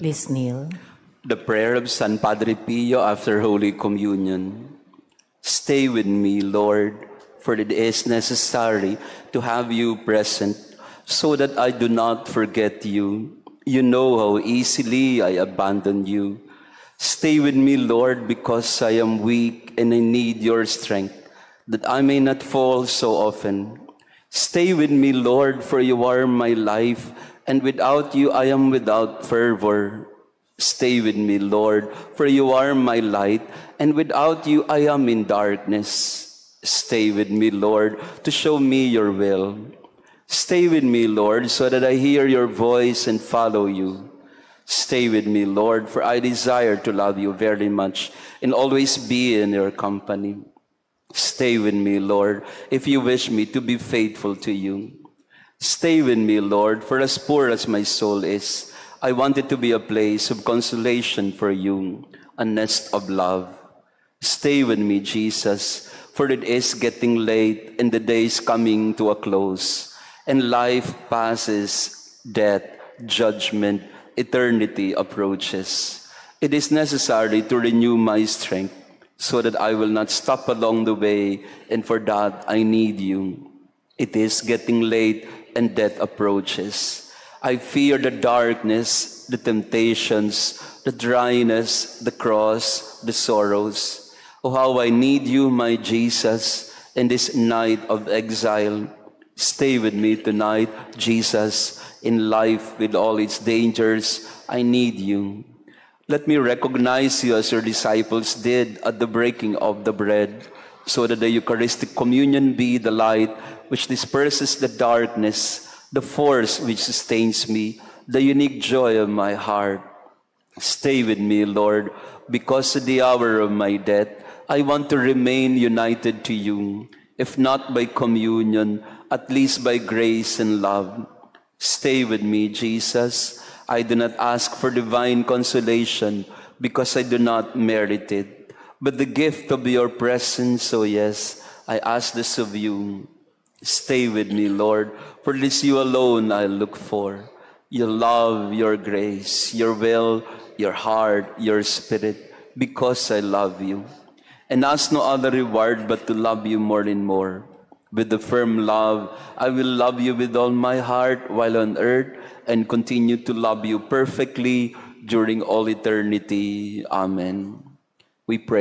Please kneel. The prayer of San Padre Pio after Holy Communion. Stay with me, Lord, for it is necessary to have you present so that I do not forget you. You know how easily I abandon you. Stay with me, Lord, because I am weak and I need your strength, that I may not fall so often. Stay with me, Lord, for you are my life, and without you I am without fervor. Stay with me, Lord, for you are my light, and without you I am in darkness. Stay with me, Lord, to show me your will. Stay with me, Lord, so that I hear your voice and follow you. Stay with me, Lord, for I desire to love you very much and always be in your company. Stay with me, Lord, if you wish me to be faithful to you. Stay with me, Lord, for as poor as my soul is, I want it to be a place of consolation for you, a nest of love. Stay with me, Jesus, for it is getting late and the day is coming to a close, and life passes, death, judgment, eternity approaches. It is necessary to renew my strength so that I will not stop along the way, and for that I need you. It is getting late and death approaches. I fear the darkness, the temptations, the dryness, the cross, the sorrows. Oh, how I need you, my Jesus, in this night of exile. Stay with me tonight, Jesus, in life with all its dangers. I need you. Let me recognize you as your disciples did at the breaking of the bread, so that the Eucharistic communion be the light which disperses the darkness, the force which sustains me, the unique joy of my heart. Stay with me, Lord, because at the hour of my death, I want to remain united to you, if not by communion, at least by grace and love. Stay with me, Jesus. I do not ask for divine consolation because I do not merit it, but the gift of your presence, oh yes, I ask this of you. Stay with me, Lord, for this you alone I look for. Your love, your grace, your will, your heart, your spirit, because I love you. And ask no other reward but to love you more and more. With the firm love, I will love you with all my heart while on earth and continue to love you perfectly during all eternity. Amen. We pray.